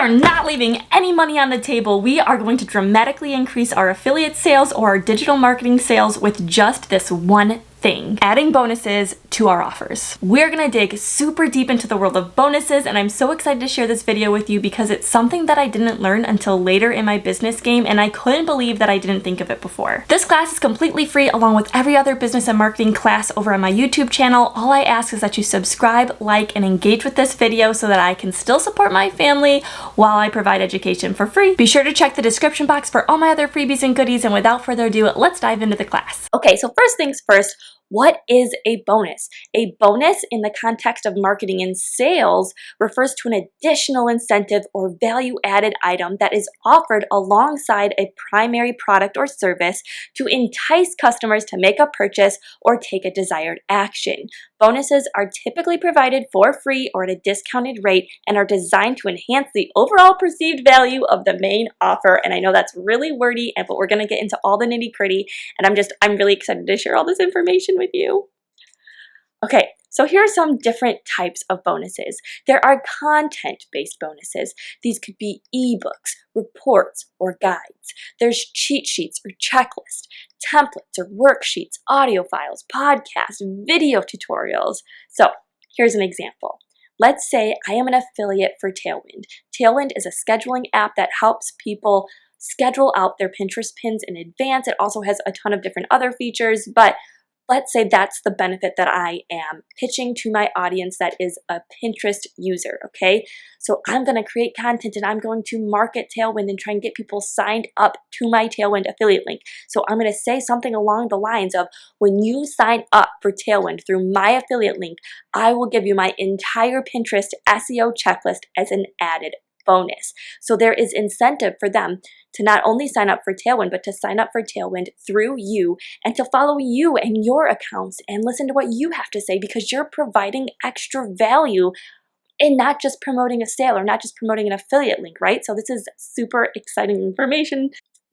are not leaving any money on the table. We are going to dramatically increase our affiliate sales or our digital marketing sales with just this one thing: adding bonuses to our offers. We're gonna dig super deep into the world of bonuses, and I'm so excited to share this video with you because it's something that I didn't learn until later in my business game, and I couldn't believe that I didn't think of it before. This class is completely free along with every other business and marketing class over on my YouTube channel. All I ask is that you subscribe, like, and engage with this video so that I can still support my family while I provide education for free. Be sure to check the description box for all my other freebies and goodies, and without further ado, let's dive into the class. Okay, so first things first, what is a bonus? A bonus in the context of marketing and sales refers to an additional incentive or value-added item that is offered alongside a primary product or service to entice customers to make a purchase or take a desired action. Bonuses are typically provided for free or at a discounted rate and are designed to enhance the overall perceived value of the main offer. And I know that's really wordy, but we're gonna get into all the nitty-gritty, and I'm really excited to share all this information with you. Okay, so here are some different types of bonuses. There are content-based bonuses. These could be ebooks, reports, or guides. There's cheat sheets or checklists, templates or worksheets, audio files, podcasts, video tutorials. So here's an example. Let's say I am an affiliate for Tailwind. Tailwind is a scheduling app that helps people schedule out their Pinterest pins in advance. It also has a ton of different other features, but let's say that's the benefit that I am pitching to my audience that is a Pinterest user, okay? So I'm gonna create content and I'm going to market Tailwind and try and get people signed up to my Tailwind affiliate link. So I'm gonna say something along the lines of, when you sign up for Tailwind through my affiliate link, I will give you my entire Pinterest SEO checklist as an added bonus. So there is incentive for them to not only sign up for Tailwind, but to sign up for Tailwind through you and to follow you and your accounts and listen to what you have to say, because you're providing extra value and not just promoting a sale or not just promoting an affiliate link, right? So this is super exciting information.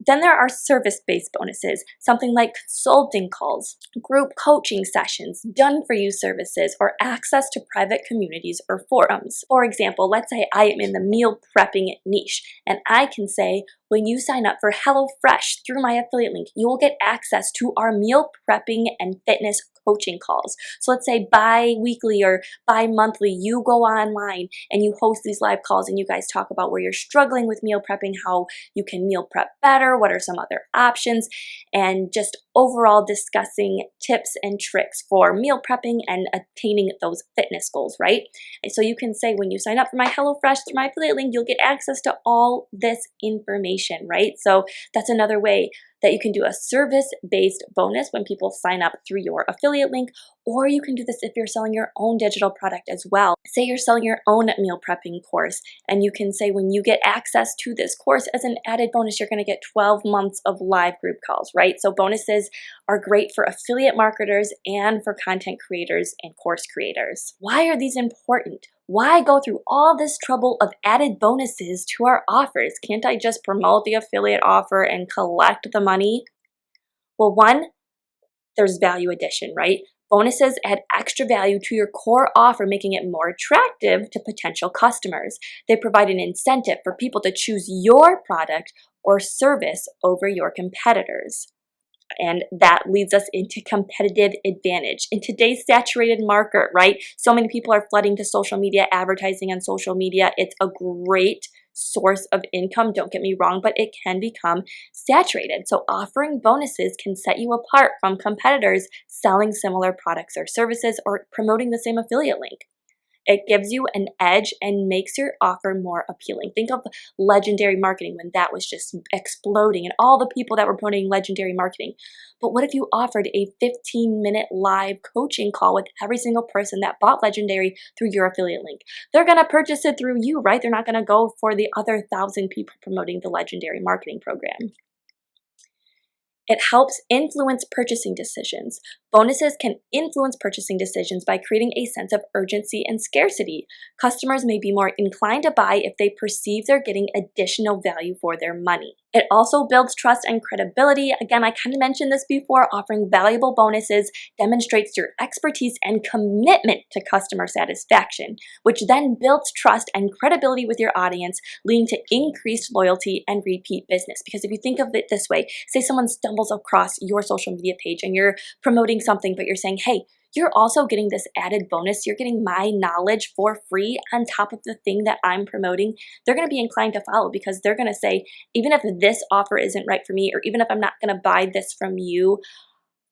Then there are service-based bonuses, something like consulting calls, group coaching sessions, done-for-you services, or access to private communities or forums. For example, let's say I am in the meal prepping niche, and I can say, when you sign up for HelloFresh through my affiliate link, you will get access to our meal prepping and fitness coaching calls. So let's say bi-weekly or bi-monthly, you go online and you host these live calls and you guys talk about where you're struggling with meal prepping, how you can meal prep better, what are some other options, and just overall discussing tips and tricks for meal prepping and attaining those fitness goals, right? And so you can say, when you sign up for my HelloFresh through my affiliate link, you'll get access to all this information, right? So that's another way that you can do a service-based bonus when people sign up through your affiliate link, or you can do this if you're selling your own digital product as well. Say you're selling your own meal prepping course, and you can say, when you get access to this course as an added bonus, you're gonna get 12 months of live group calls, right? So bonuses are great for affiliate marketers and for content creators and course creators. Why are these important? Why go through all this trouble of added bonuses to our offers? Can't I just promote the affiliate offer and collect the money? Well, one, there's value addition, right? Bonuses add extra value to your core offer, making it more attractive to potential customers. They provide an incentive for people to choose your product or service over your competitors. And that leads us into competitive advantage. In today's saturated market, right? So many people are flooding to social media, advertising on social media. It's a great source of income, don't get me wrong, but it can become saturated. So offering bonuses can set you apart from competitors selling similar products or services or promoting the same affiliate link. It gives you an edge and makes your offer more appealing. Think of legendary marketing when that was just exploding and all the people that were promoting legendary marketing. But what if you offered a 15-minute live coaching call with every single person that bought legendary through your affiliate link? They're gonna purchase it through you, right? They're not gonna go for the other 1,000 people promoting the legendary marketing program. It helps influence purchasing decisions. Bonuses can influence purchasing decisions by creating a sense of urgency and scarcity. Customers may be more inclined to buy if they perceive they're getting additional value for their money. It also builds trust and credibility. Again, I kind of mentioned this before, offering valuable bonuses demonstrates your expertise and commitment to customer satisfaction, which then builds trust and credibility with your audience, leading to increased loyalty and repeat business. Because if you think of it this way, say someone stumbles across your social media page and you're promoting something, but you're saying, hey, you're also getting this added bonus. You're getting my knowledge for free on top of the thing that I'm promoting. They're going to be inclined to follow because they're going to say, even if this offer isn't right for me, or even if I'm not going to buy this from you,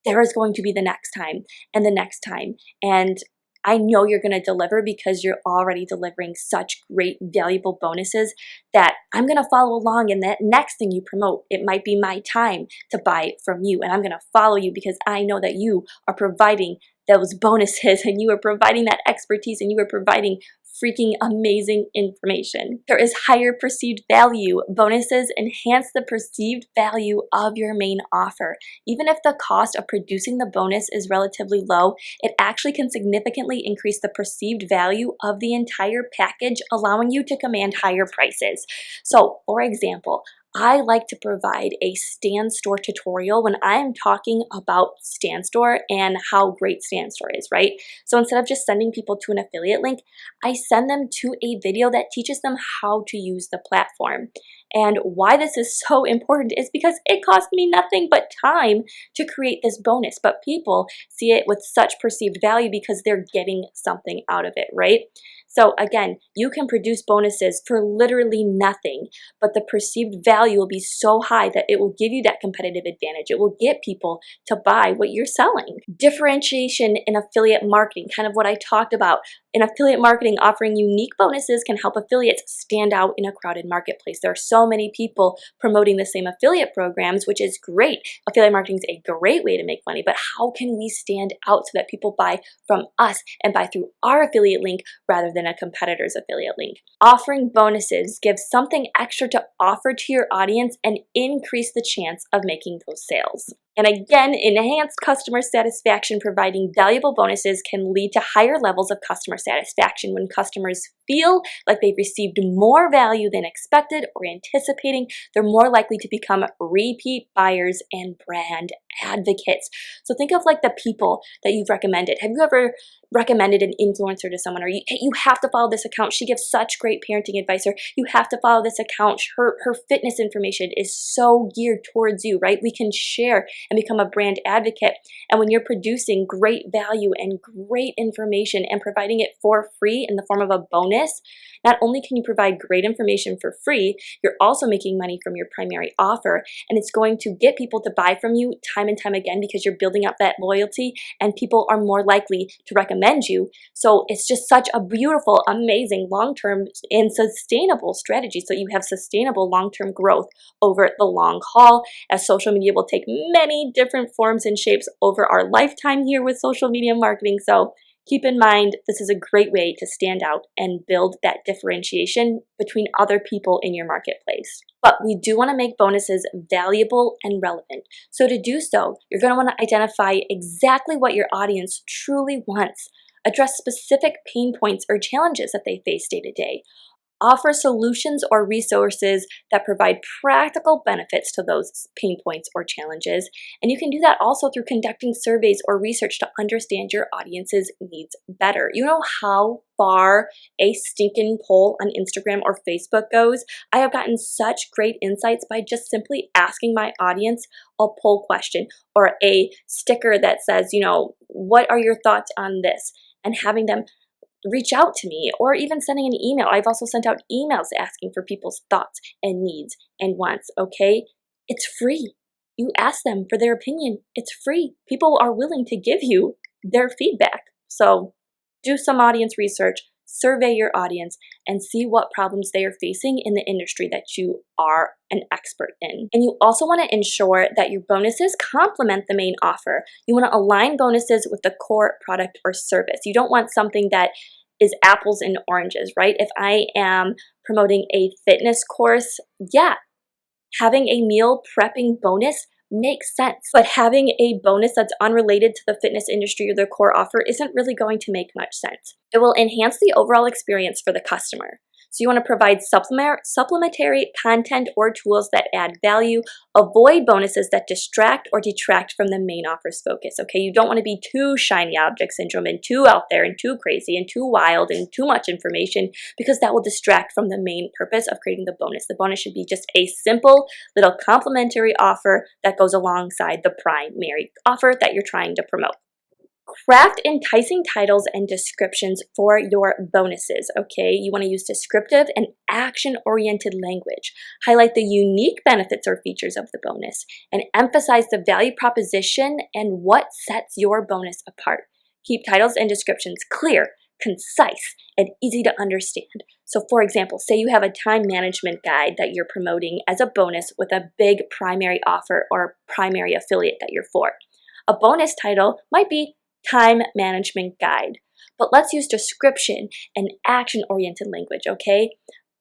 there is going to be the next time and the next time. And I know you're going to deliver because you're already delivering such great, valuable bonuses that I'm going to follow along in that next thing you promote. It might be my time to buy from you, and I'm going to follow you because I know that you are providing those bonuses and you are providing that expertise and you are providing freaking amazing information. There is higher perceived value. Bonuses enhance the perceived value of your main offer. Even if the cost of producing the bonus is relatively low, it actually can significantly increase the perceived value of the entire package, allowing you to command higher prices. So, for example, I like to provide a Stan Store tutorial when I'm talking about Stan Store and how great Stan Store is, right? So instead of just sending people to an affiliate link, I send them to a video that teaches them how to use the platform. And why this is so important is because it cost me nothing but time to create this bonus, but people see it with such perceived value because they're getting something out of it, right? So again, you can produce bonuses for literally nothing, but the perceived value will be so high that it will give you that competitive advantage. It will get people to buy what you're selling. Differentiation in affiliate marketing, kind of what I talked about. In affiliate marketing, offering unique bonuses can help affiliates stand out in a crowded marketplace. There are so many people promoting the same affiliate programs, which is great. Affiliate marketing is a great way to make money, but how can we stand out so that people buy from us and buy through our affiliate link rather than a competitor's affiliate link? Offering bonuses gives something extra to offer to your audience and increase the chance of making those sales. And again, enhanced customer satisfaction. Providing valuable bonuses can lead to higher levels of customer satisfaction. When customers feel like they've received more value than expected or anticipating, they're more likely to become repeat buyers and brand advocates. So think of like the people that you've recommended. Have you ever recommended an influencer to someone, or you have to follow this account, she gives such great parenting advice, or you have to follow this account, her fitness information is so geared towards you, right? We can share and become a brand advocate. And when you're producing great value and great information and providing it for free in the form of a bonus, not only can you provide great information for free, you're also making money from your primary offer, and it's going to get people to buy from you time and time again because you're building up that loyalty and people are more likely to recommend you. So it's just such a beautiful, amazing, long-term and sustainable strategy, so you have sustainable long-term growth over the long haul, as social media will take many different forms and shapes over our lifetime here with social media marketing. So keep in mind, this is a great way to stand out and build that differentiation between other people in your marketplace. But we do want to make bonuses valuable and relevant. So to do so, you're going to want to identify exactly what your audience truly wants. Address specific pain points or challenges that they face day to day. Offer solutions or resources that provide practical benefits to those pain points or challenges. And you can do that also through conducting surveys or research to understand your audience's needs better. You know how far a stinking poll on Instagram or Facebook goes? I have gotten such great insights by just simply asking my audience a poll question or a sticker that says, what are your thoughts on this? And having them reach out to me, or even sending an email. I've also sent out emails asking for people's thoughts and needs and wants, okay? It's free. You ask them for their opinion. It's free. People are willing to give you their feedback. So do some audience research, survey your audience, and see what problems they are facing in the industry that you are an expert in. And you also want to ensure that your bonuses complement the main offer. You want to align bonuses with the core product or service. You don't want something that is apples and oranges, right? If I am promoting a fitness course, yeah, having a meal prepping bonus makes sense. But having a bonus that's unrelated to the fitness industry or their core offer isn't really going to make much sense. It will enhance the overall experience for the customer. So you want to provide supplementary content or tools that add value. Avoid bonuses that distract or detract from the main offer's focus, okay? You don't want to be too shiny object syndrome and too out there and too crazy and too wild and too much information, because that will distract from the main purpose of creating the bonus. The bonus should be just a simple little complimentary offer that goes alongside the primary offer that you're trying to promote. Craft enticing titles and descriptions for your bonuses, okay? You want to use descriptive and action-oriented language. Highlight the unique benefits or features of the bonus and emphasize the value proposition and what sets your bonus apart. Keep titles and descriptions clear, concise, and easy to understand. So for example, say you have a time management guide that you're promoting as a bonus with a big primary offer or primary affiliate that you're for. A bonus title might be Time Management Guide. But let's use description and action-oriented language, okay?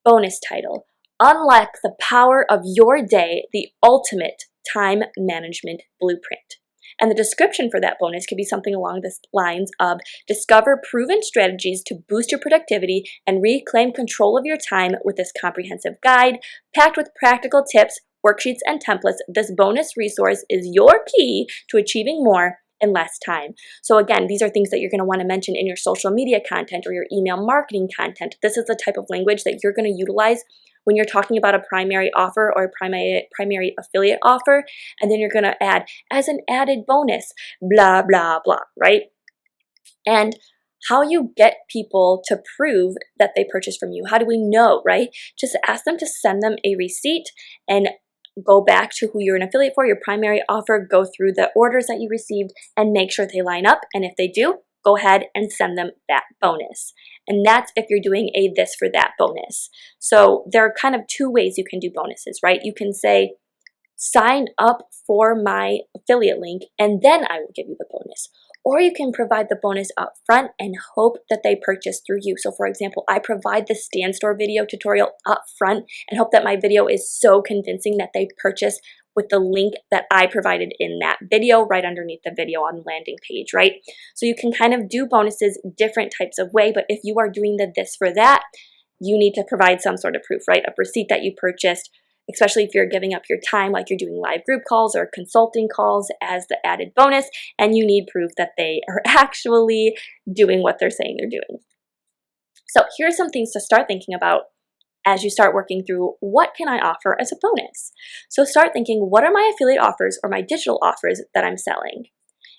Bonus title, Unlock the Power of Your Day, the Ultimate Time Management Blueprint. And the description for that bonus could be something along the lines of discover proven strategies to boost your productivity and reclaim control of your time with this comprehensive guide, packed with practical tips, worksheets, and templates. This bonus resource is your key to achieving more in less time. So again, these are things that you're going to want to mention in your social media content or your email marketing content. This is the type of language that you're going to utilize when you're talking about a primary offer or a primary affiliate offer, and then you're going to add as an added bonus, blah, blah, blah, right? And how you get people to prove that they purchase from you. How do we know, right? Just ask them to send them a receipt and go back to who you're an affiliate for, your primary offer, go through the orders that you received and make sure they line up. And if they do, go ahead and send them that bonus. And that's if you're doing a this for that bonus. So there are kind of two ways you can do bonuses, right? You can say, sign up for my affiliate link and then I will give you the bonus. Or you can provide the bonus up front and hope that they purchase through you. So for example, I provide the Stand Store video tutorial up front and hope that my video is so convincing that they purchase with the link that I provided in that video right underneath the video on the landing page, right? So you can kind of do bonuses different types of way, but if you are doing the this for that, you need to provide some sort of proof, right? A receipt that you purchased, especially if you're giving up your time, like you're doing live group calls or consulting calls as the added bonus, and you need proof that they are actually doing what they're saying they're doing. So here are some things to start thinking about as you start working through what can I offer as a bonus. So start thinking, what are my affiliate offers or my digital offers that I'm selling?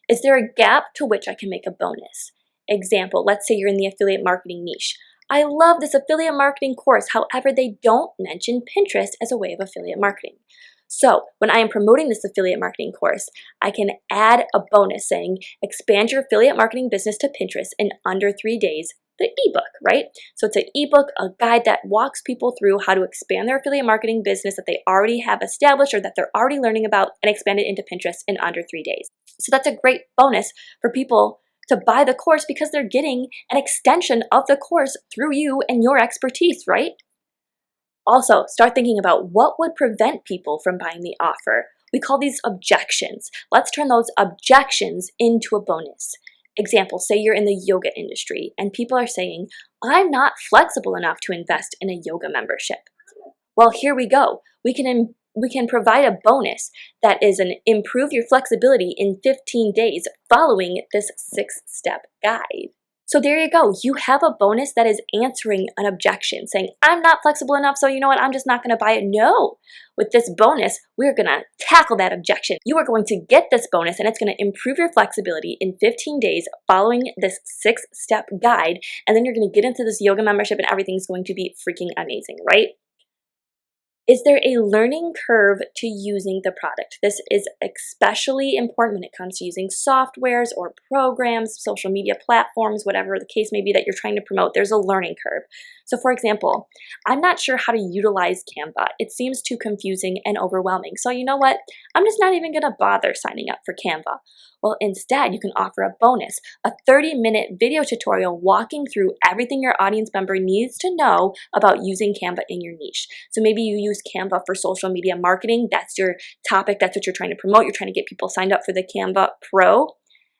Is there a gap to which I can make a bonus? Example, let's say you're in the affiliate marketing niche. I love this affiliate marketing course. However, they don't mention Pinterest as a way of affiliate marketing. So when I am promoting this affiliate marketing course, I can add a bonus saying, expand your affiliate marketing business to Pinterest in under 3 days, the ebook, right? So it's an ebook, a guide that walks people through how to expand their affiliate marketing business that they already have established or that they're already learning about and expand it into Pinterest in under 3 days. So that's a great bonus for people to buy the course because they're getting an extension of the course through you and your expertise, right? Also, start thinking about what would prevent people from buying the offer. We call these objections. Let's turn those objections into a bonus. Example, say you're in the yoga industry and people are saying, I'm not flexible enough to invest in a yoga membership. Well, here we go. We can provide a bonus that is an improve your flexibility in 15 days following this 6-step guide. So there you go. You have a bonus that is answering an objection, saying, I'm not flexible enough, so you know what, I'm just not going to buy it. No. With this bonus, we're going to tackle that objection. You are going to get this bonus, and it's going to improve your flexibility in 15 days following this 6-step guide, and then you're going to get into this yoga membership, and everything's going to be freaking amazing, right? Is there a learning curve to using the product? This is especially important when it comes to using softwares or programs, social media platforms, whatever the case may be that you're trying to promote. There's a learning curve. So for example, I'm not sure how to utilize Canva. It seems too confusing and overwhelming. So you know what? I'm just not even going to bother signing up for Canva. Well, instead, you can offer a bonus, a 30-minute video tutorial walking through everything your audience member needs to know about using Canva in your niche. So maybe you use use Canva for social media marketing. That's your topic. That's what you're trying to promote. You're trying to get people signed up for the Canva Pro.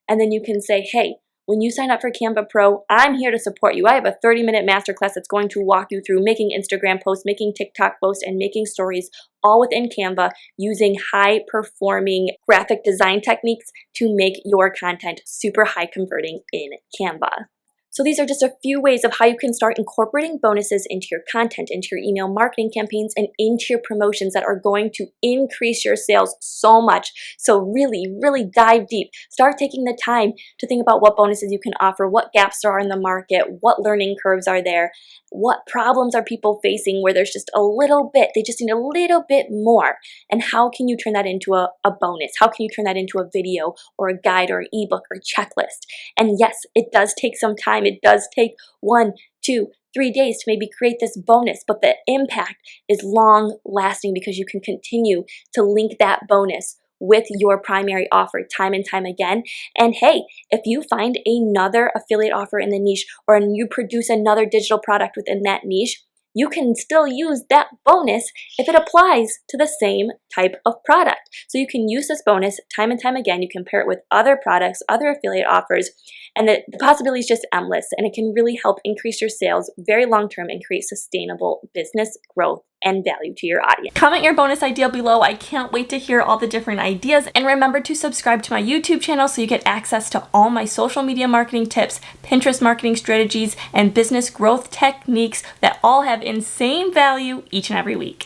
And then you can say, hey, when you sign up for Canva Pro, I'm here to support you. I have a 30-minute masterclass that's going to walk you through making Instagram posts, making TikTok posts, and making stories all within Canva using high-performing graphic design techniques to make your content super high converting in Canva. So these are just a few ways of how you can start incorporating bonuses into your content, into your email marketing campaigns, and into your promotions that are going to increase your sales so much. So really, really dive deep. Start taking the time to think about what bonuses you can offer, what gaps there are in the market, what learning curves are there, what problems are people facing where there's just a little bit, they just need a little bit more, and how can you turn that into a bonus? How can you turn that into a video or a guide or an ebook or checklist? And yes, it does take some time. It does take 1, 2, 3 days to maybe create this bonus, but the impact is long lasting because you can continue to link that bonus with your primary offer time and time again. And hey, if you find another affiliate offer in the niche, or you produce another digital product within that niche, you can still use that bonus if it applies to the same type of product. So you can use this bonus time and time again. You can pair it with other products, other affiliate offers, and the possibility is just endless. And it can really help increase your sales very long term and create sustainable business growth and value to your audience. Comment your bonus idea below. I can't wait to hear all the different ideas. And remember to subscribe to my YouTube channel so you get access to all my social media marketing tips, Pinterest marketing strategies, and business growth techniques that all have insane value each and every week.